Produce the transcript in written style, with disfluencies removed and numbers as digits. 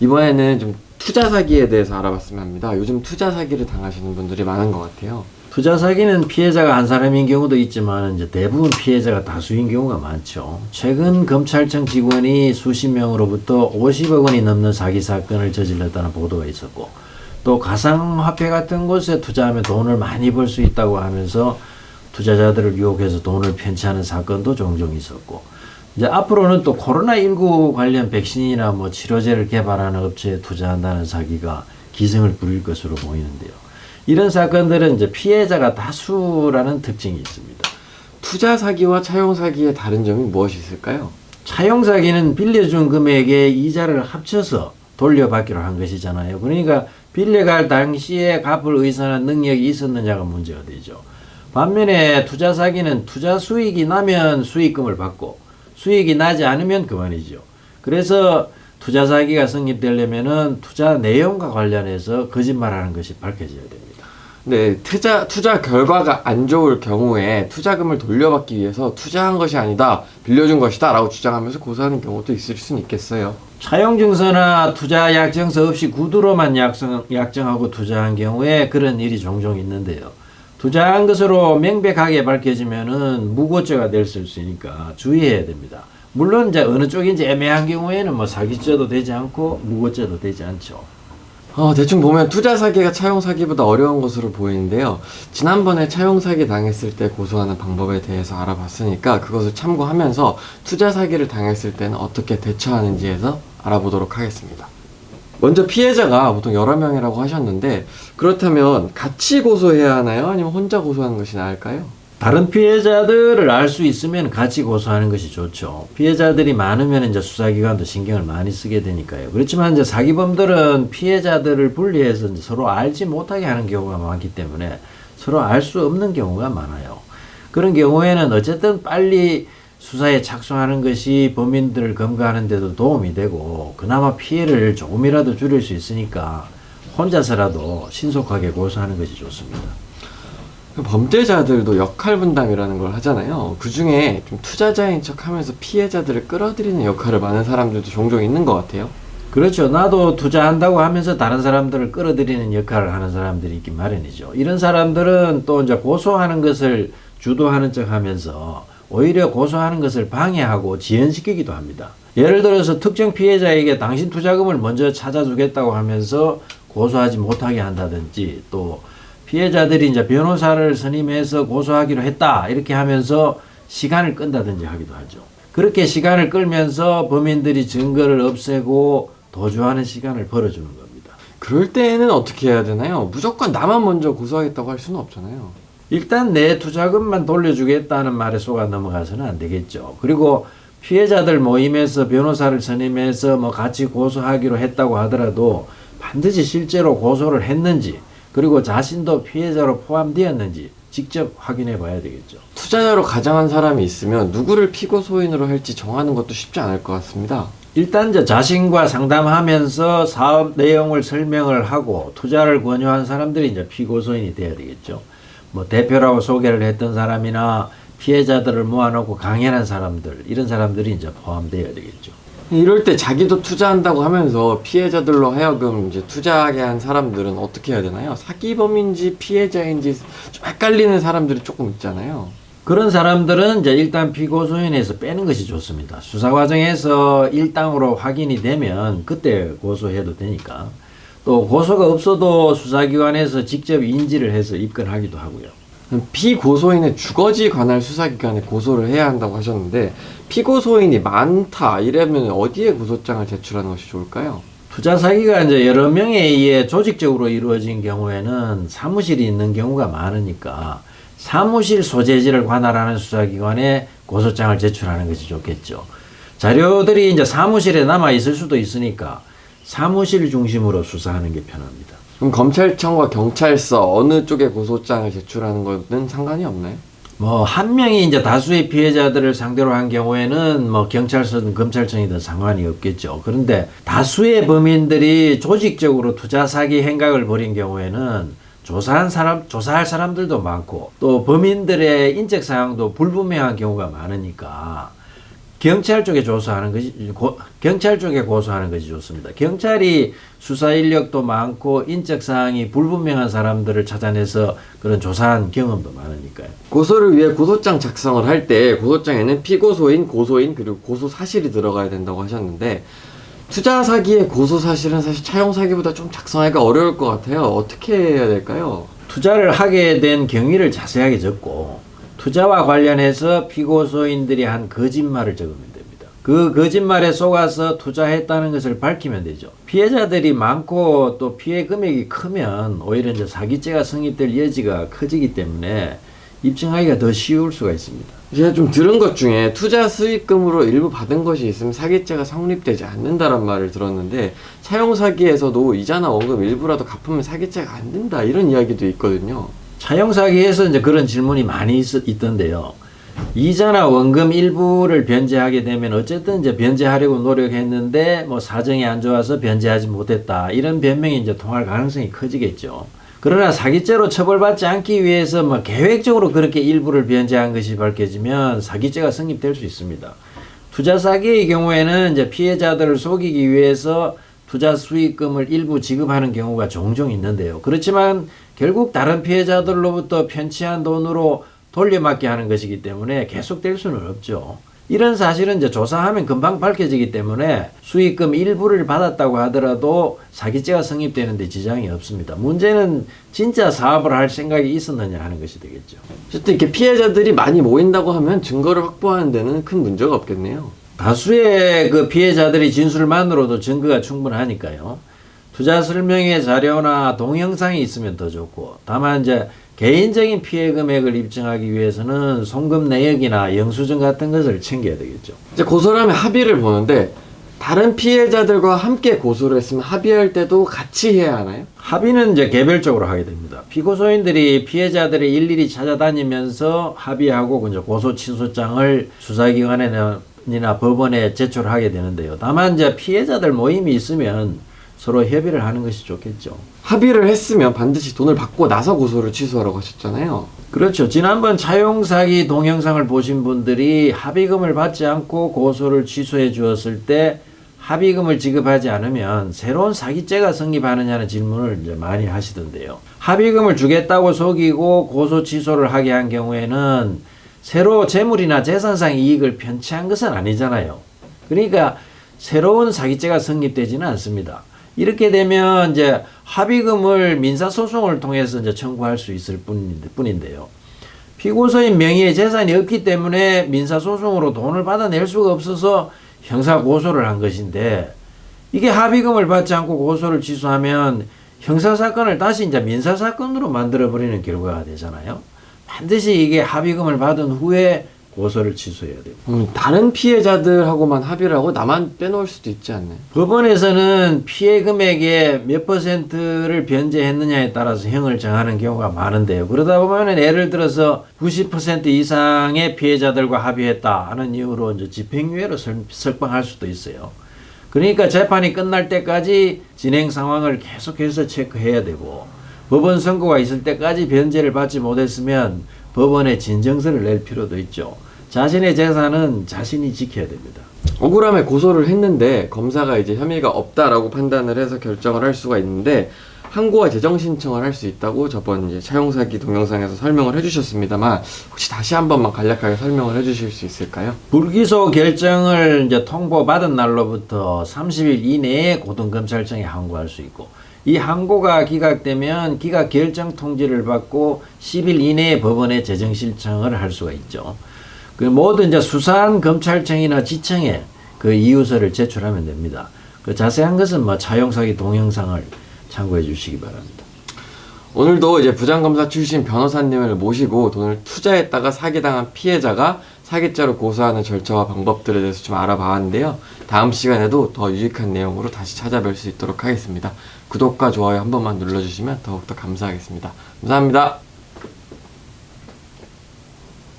이번에는 좀 투자 사기에 대해서 알아봤으면 합니다. 요즘 투자 사기를 당하시는 분들이 많은 것 같아요. 투자 사기는 피해자가 한 사람인 경우도 있지만 이제 대부분 피해자가 다수인 경우가 많죠. 최근 검찰청 직원이 수십 명으로부터 50억 원이 넘는 사기 사건을 저질렀다는 보도가 있었고, 또 가상화폐 같은 곳에 투자하면 돈을 많이 벌 수 있다고 하면서 투자자들을 유혹해서 돈을 편취하는 사건도 종종 있었고, 이제 앞으로는 또 코로나19 관련 백신이나 뭐 치료제를 개발하는 업체에 투자한다는 사기가 기승을 부릴 것으로 보이는데요. 이런 사건들은 이제 피해자가 다수라는 특징이 있습니다. 투자 사기와 차용 사기의 다른 점이 무엇이 있을까요? 차용 사기는 빌려준 금액의 이자를 합쳐서 돌려받기로 한 것이잖아요. 그러니까 빌려갈 당시에 갚을 의사나 능력이 있었느냐가 문제가 되죠. 반면에 투자 사기는 투자 수익이 나면 수익금을 받고 수익이 나지 않으면 그만이죠. 그래서 투자 사기가 성립되려면은 투자 내용과 관련해서 거짓말하는 것이 밝혀져야 됩니다. 네, 투자 결과가 안 좋을 경우에 투자금을 돌려받기 위해서 투자한 것이 아니다, 빌려준 것이다 라고 주장하면서 고소하는 경우도 있을 수는 있겠어요. 차용 증서나 투자 약정서 없이 구두로만 약정하고 투자한 경우에 그런 일이 종종 있는데요. 투자한 것으로 명백하게 밝혀지면은 무고죄가 될 수 있으니까 주의해야 됩니다. 물론 이제 어느 쪽인지 애매한 경우에는 뭐 사기죄도 되지 않고 무고죄도 되지 않죠. 대충 보면 투자 사기가 차용 사기보다 어려운 것으로 보이는데요. 지난번에 차용 사기 당했을 때 고소하는 방법에 대해서 알아봤으니까 그것을 참고하면서 투자 사기를 당했을 때는 어떻게 대처하는지에서 알아보도록 하겠습니다. 먼저 피해자가 보통 여러 명이라고 하셨는데, 그렇다면 같이 고소해야 하나요? 아니면 혼자 고소하는 것이 나을까요? 다른 피해자들을 알 수 있으면 같이 고소하는 것이 좋죠. 피해자들이 많으면 이제 수사기관도 신경을 많이 쓰게 되니까요. 그렇지만 이제 사기범들은 피해자들을 분리해서 이제 서로 알지 못하게 하는 경우가 많기 때문에 서로 알 수 없는 경우가 많아요. 그런 경우에는 어쨌든 빨리 수사에 착수하는 것이 범인들을 검거하는 데도 도움이 되고 그나마 피해를 조금이라도 줄일 수 있으니까 혼자서라도 신속하게 고소하는 것이 좋습니다. 범죄자들도 역할 분담이라는 걸 하잖아요. 그 중에 좀 투자자인 척 하면서 피해자들을 끌어들이는 역할을 많은 사람들도 종종 있는 것 같아요. 그렇죠. 나도 투자한다고 하면서 다른 사람들을 끌어들이는 역할을 하는 사람들이 있기 마련이죠. 이런 사람들은 또 이제 고소하는 것을 주도하는 척 하면서 오히려 고소하는 것을 방해하고 지연시키기도 합니다. 예를 들어서 특정 피해자에게 당신 투자금을 먼저 찾아주겠다고 하면서 고소하지 못하게 한다든지, 또 피해자들이 이제 변호사를 선임해서 고소하기로 했다 이렇게 하면서 시간을 끈다든지 하기도 하죠. 그렇게 시간을 끌면서 범인들이 증거를 없애고 도주하는 시간을 벌어주는 겁니다. 그럴 때는 어떻게 해야 되나요? 무조건 나만 먼저 고소하겠다고 할 수는 없잖아요. 일단 내 투자금만 돌려주겠다는 말에 속아 넘어가서는 안 되겠죠. 그리고 피해자들 모임에서 변호사를 선임해서 뭐 같이 고소하기로 했다고 하더라도 반드시 실제로 고소를 했는지, 그리고 자신도 피해자로 포함되었는지 직접 확인해 봐야 되겠죠. 투자자로 가장한 사람이 있으면 누구를 피고소인으로 할지 정하는 것도 쉽지 않을 것 같습니다. 일단 이제 자신과 상담하면서 사업 내용을 설명을 하고 투자를 권유한 사람들이 이제 피고소인이 돼야 되겠죠. 뭐 대표라고 소개를 했던 사람이나 피해자들을 모아놓고 강연한 사람들, 이런 사람들이 이제 포함되어야 되겠죠. 이럴 때 자기도 투자한다고 하면서 피해자들로 하여금 이제 투자하게 한 사람들은 어떻게 해야 되나요? 사기범인지 피해자인지 좀 헷갈리는 사람들이 조금 있잖아요. 그런 사람들은 이제 일단 피고소인에서 빼는 것이 좋습니다. 수사 과정에서 일당으로 확인이 되면 그때 고소해도 되니까. 또 고소가 없어도 수사기관에서 직접 인지를 해서 입건하기도 하고요. 피고소인의 주거지 관할 수사기관에 고소를 해야 한다고 하셨는데, 피고소인이 많다 이러면 어디에 고소장을 제출하는 것이 좋을까요? 투자 사기가 이제 여러 명에 의해 조직적으로 이루어진 경우에는 사무실이 있는 경우가 많으니까 사무실 소재지를 관할하는 수사기관에 고소장을 제출하는 것이 좋겠죠. 자료들이 이제 사무실에 남아 있을 수도 있으니까 사무실 중심으로 수사하는 게 편합니다. 그럼 검찰청과 경찰서 어느 쪽에 고소장을 제출하는 것은 상관이 없나요? 뭐 한 명이 이제 다수의 피해자들을 상대로 한 경우에는 뭐 경찰서든 검찰청이든 상관이 없겠죠. 그런데 다수의 범인들이 조직적으로 투자 사기 행각을 벌인 경우에는 조사할 사람들도 많고 또 범인들의 인적 사항도 불분명한 경우가 많으니까 경찰 쪽에 조사하는 것이 경찰 쪽에 고소하는 것이 좋습니다. 경찰이 수사 인력도 많고 인적 사항이 불분명한 사람들을 찾아내서 그런 조사한 경험도 많으니까요. 고소를 위해 고소장 작성을 할 때 고소장에는 피고소인, 고소인 그리고 고소 사실이 들어가야 된다고 하셨는데 투자 사기의 고소 사실은 사실 차용 사기보다 좀 작성하기가 어려울 것 같아요. 어떻게 해야 될까요? 투자를 하게 된 경위를 자세하게 적고 투자와 관련해서 피고소인들이 한 거짓말을 적으면 됩니다. 그 거짓말에 속아서 투자했다는 것을 밝히면 되죠. 피해자들이 많고 또 피해 금액이 크면 오히려 이제 사기죄가 성립될 여지가 커지기 때문에 입증하기가 더 쉬울 수가 있습니다. 제가 좀 들은 것 중에 투자 수익금으로 일부 받은 것이 있으면 사기죄가 성립되지 않는다란 말을 들었는데 차용 사기에서도 이자나 원금 일부라도 갚으면 사기죄가 안 된다 이런 이야기도 있거든요. 차용 사기에서 이제 그런 질문이 많이 있던데요. 이자나 원금 일부를 변제하게 되면 어쨌든 이제 변제하려고 노력했는데 뭐 사정이 안 좋아서 변제하지 못했다 이런 변명이 이제 통할 가능성이 커지겠죠. 그러나 사기죄로 처벌받지 않기 위해서 뭐 계획적으로 그렇게 일부를 변제한 것이 밝혀지면 사기죄가 성립될 수 있습니다. 투자 사기의 경우에는 이제 피해자들을 속이기 위해서 투자 수익금을 일부 지급하는 경우가 종종 있는데요. 그렇지만 결국 다른 피해자들로부터 편취한 돈으로 돌려막기 하는 것이기 때문에 계속될 수는 없죠. 이런 사실은 이제 조사하면 금방 밝혀지기 때문에 수익금 일부를 받았다고 하더라도 사기죄가 성립되는데 지장이 없습니다. 문제는 진짜 사업을 할 생각이 있었느냐 하는 것이 되겠죠. 어쨌든 이렇게 피해자들이 많이 모인다고 하면 증거를 확보하는 데는 큰 문제가 없겠네요. 다수의 그 피해자들이 진술만으로도 증거가 충분하니까요. 투자 설명의 자료나 동영상이 있으면 더 좋고, 다만 이제 개인적인 피해 금액을 입증하기 위해서는 송금 내역이나 영수증 같은 것을 챙겨야 되겠죠. 이제 고소를 하면 합의를 보는데 다른 피해자들과 함께 고소를 했으면 합의할 때도 같이 해야 하나요? 합의는 이제 개별적으로 하게 됩니다. 피고소인들이 피해자들이 일일이 찾아다니면서 합의하고 이제 고소 취소장을 수사기관이나 법원에 제출하게 되는데요. 다만 이제 피해자들 모임이 있으면 서로 협의를 하는 것이 좋겠죠. 합의를 했으면 반드시 돈을 받고 나서 고소를 취소하라고 하셨잖아요. 그렇죠. 지난번 차용사기 동영상을 보신 분들이 합의금을 받지 않고 고소를 취소해 주었을 때 합의금을 지급하지 않으면 새로운 사기죄가 성립하느냐는 질문을 이제 많이 하시던데요. 합의금을 주겠다고 속이고 고소 취소를 하게 한 경우에는 새로 재물이나 재산상 이익을 편취한 것은 아니잖아요. 그러니까 새로운 사기죄가 성립되지는 않습니다. 이렇게 되면 이제 합의금을 민사소송을 통해서 이제 청구할 수 있을 뿐인데요. 피고소인 명의의 재산이 없기 때문에 민사소송으로 돈을 받아낼 수가 없어서 형사고소를 한 것인데, 이게 합의금을 받지 않고 고소를 취소하면 형사사건을 다시 이제 민사사건으로 만들어버리는 결과가 되잖아요. 반드시 이게 합의금을 받은 후에 고소를 취소해야 돼요. 다른 피해자들하고만 합의를 하고 나만 빼놓을 수도 있지 않나요? 법원에서는 피해 금액의 몇 %를 변제했느냐에 따라서 형을 정하는 경우가 많은데요. 그러다 보면 예를 들어서 90% 이상의 피해자들과 합의했다 하는 이유로 이제 집행유예로 석방할 수도 있어요. 그러니까 재판이 끝날 때까지 진행 상황을 계속해서 체크해야 되고, 법원 선고가 있을 때까지 변제를 받지 못했으면 법원에 진정서를 낼 필요도 있죠. 자신의 재산은 자신이 지켜야 됩니다. 억울함에 고소를 했는데 검사가 이제 혐의가 없다라고 판단을 해서 결정을 할 수가 있는데 항고와 재정 신청을 할 수 있다고 저번 이제 차용사기 동영상에서 설명을 해주셨습니다만 혹시 다시 한 번만 간략하게 설명을 해주실 수 있을까요? 불기소 결정을 이제 통보받은 날로부터 30일 이내에 고등검찰청에 항고할 수 있고, 이 항고가 기각되면 기각 결정 통지를 받고 10일 이내에 법원에 재정 신청을 할 수가 있죠. 그 모든 이제 수사한 검찰청이나 지청에 그 이유서를 제출하면 됩니다. 그 자세한 것은 뭐 차용사기 동영상을 참고해 주시기 바랍니다. 오늘도 이제 부장검사 출신 변호사님을 모시고 돈을 투자했다가 사기당한 피해자가 사기죄로 고소하는 절차와 방법들에 대해서 좀 알아봤는데요. 다음 시간에도 더 유익한 내용으로 다시 찾아뵐 수 있도록 하겠습니다. 구독과 좋아요 한 번만 눌러주시면 더욱더 감사하겠습니다. 감사합니다.